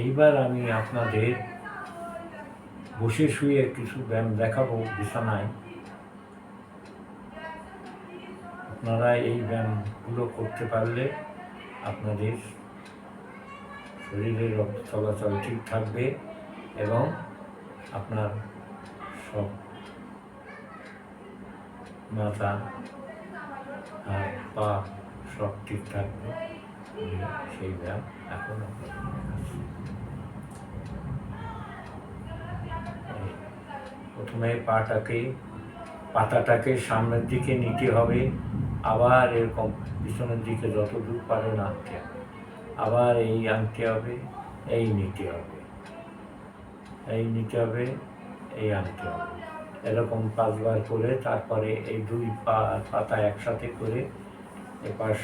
এইবার আমি আপনাদের বসে শুয়ে কিছু ব্যায়াম দেখাবো বিছানায়। আপনারা এই ব্যায়ামগুলো করতে পারলে আপনাদের শরীরের রক্ত চলাচল ঠিক থাকবে এবং আপনার সব মাথা আর পা সব ঠিক থাকবে। সেই ব্যায়াম এখন আপনাদের দেখাচ্ছি। প্রথমে পাতাটাকে সামনের দিকে নিতে হবে, আবার এরকম পিছনের দিকে যত দূর পারেন আনতে হবে, আবার এই আনতে হবে, এই নিতে হবে, এই নিতে হবে, এই আনতে হবে, এরকম 5 বার করে তারপরে এই 2 পাতা একসাথে করে এপাশ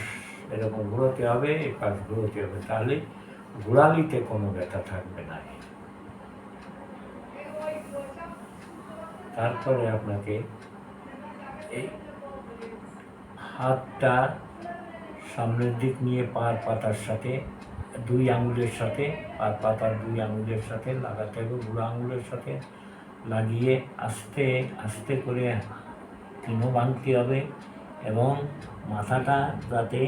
এরকম ঘোরাতে হবে, এপাশ ঘোরাতে হবে, তাহলে ঘোরালিতে কোনো ব্যথা থাকবে না। তারপরে আপনাকে এই হাতটা সামনের দিক নিয়ে পাতার সাথে 2 আঙুলের সাথে পাতার 2 আঙুলের সাথে লাগাতে হবে, বুড়ো আঙুলের সাথে লাগিয়ে আস্তে আস্তে করে কিনো ভাঙতে হবে এবং মাথাটা যাতে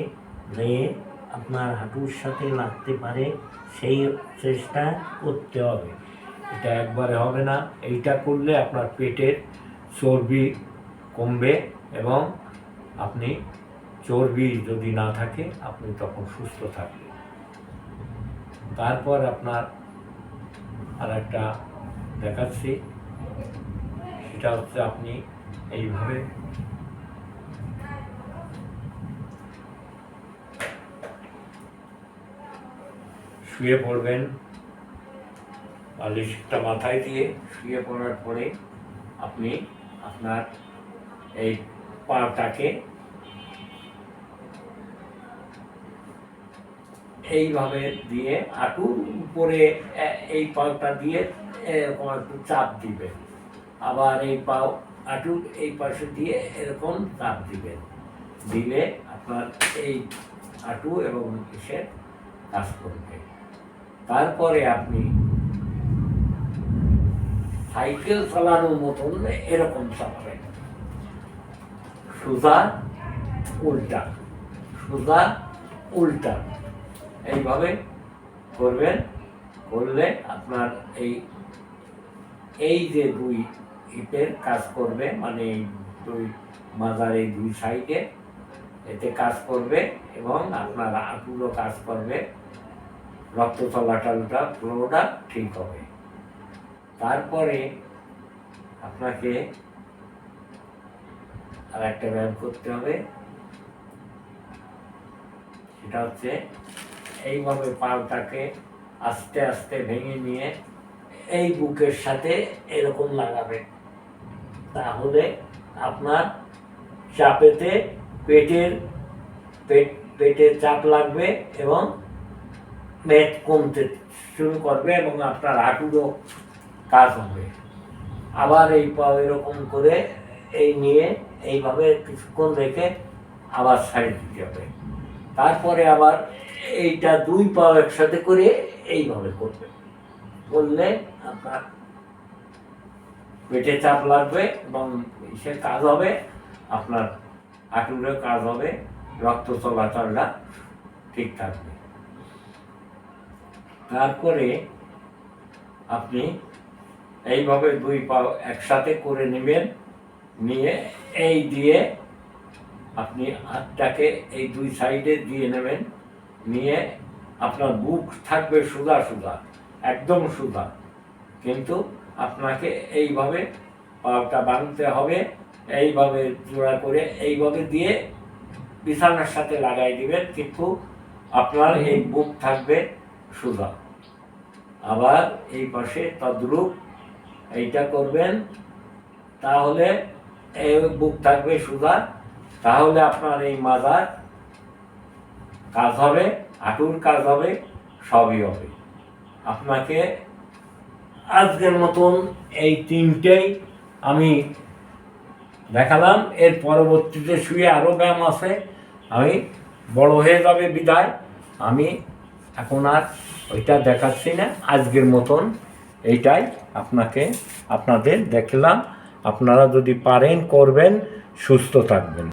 আপনার হাঁটুর সাথে লাগতে পারে সেই চেষ্টা করতে হবে। এটা একবারে হবে না। এইটা করলে আপনার পেটের চর্বি কমবে এবং আপনি চর্বি যদি না থাকে আপনি তখন সুস্থ থাকবেন। তারপর আপনার আর একটা দেখাচ্ছি, সেটা হচ্ছে আপনি এইভাবে শুয়ে পড়বেন, বালিশটা মাথায় দিয়ে শুয়ে পড়ার পরে আপনি আপনার এই পাটাকে এইভাবে দিয়ে হাঁটুর উপরে এই পাটা দিয়ে এরকম একটু চাপ দিবেন, আবার এই পাও হাঁটুর এই পাশে দিয়ে এরকম চাপ দিবেন, দিলে আপনার এই হাঁটু এবং এসে কাজ করবে। তারপরে আপনি সাইকেল চালানোর মতন এরকম চালাবেন, সোজা উল্টা, সোজা উল্টা, এইভাবে করবেন। করলে আপনার এই যে 2 হিপের কাজ করবে, মানে এই 2 মাজার এই 2 সাইডে এতে কাজ করবে এবং আপনার হাঁটুরও কাজ করবে, রক্ত চলাচলটা পুরোটা ঠিক হবে। তারপরে আপনাকে আর একটা ব্যায়াম করতে হবে, সেটা হচ্ছে এইভাবে পাটাকে আস্তে আস্তে ভেঙে নিয়ে এই বুকের সাথে এরকম লাগাবে, তাহলে আপনার চাপেতে পেটের চাপ লাগবে এবং পেট কমতে শুরু করবে এবং আপনার হাঁটুরও কাজ হবে। আবার এই পা এরকম করে এই নিয়ে এইভাবে কিছুক্ষণ রেখে আবার সাইড দিতে হবে। তারপরে আবার এইটা 2 পা একসাথে করে এইভাবে করবে, করলে আপনার পেটে চাপ লাগবে এবং সে কাজ হবে, আপনার হাঁটুরে কাজ হবে, রক্ত চলাচলটা ঠিক থাকবে। তারপরে আপনি এইভাবে 2 পা একসাথে করে নেবেন, নিয়ে এই দিয়ে আপনি হাতটাকে এই 2 সাইডে দিয়ে নেবেন, নিয়ে আপনার বুক থাকবে সোজা সোজা, একদম সোজা, কিন্তু আপনাকে এইভাবে পাটা বাঁধতে হবে, এইভাবে জোড়া করে এইভাবে দিয়ে বিছানার সাথে লাগাই দিবেন, কিন্তু আপনার এই বুক থাকবে সোজা। আবার এই পাশে তদ্রূপ এইটা করবেন, তাহলে এই বুক থাকবে সোজা, তাহলে আপনার এই মাজার কাজ হবে, হাঁটুর কাজ হবে, সবই হবে। আপনাকে আজকের মতন এই 3টেই আমি দেখালাম। এর পরবর্তীতে শুয়ে আরও ব্যায়াম আছে, আমি বড় হয়ে যাবে বিদায় আমি এখন আর ওইটা দেখাচ্ছি না, আজকের মতন এইটাই আপনাদের দেখলাম। আপনারা যদি পারেন করবেন, সুস্থ থাকবেন।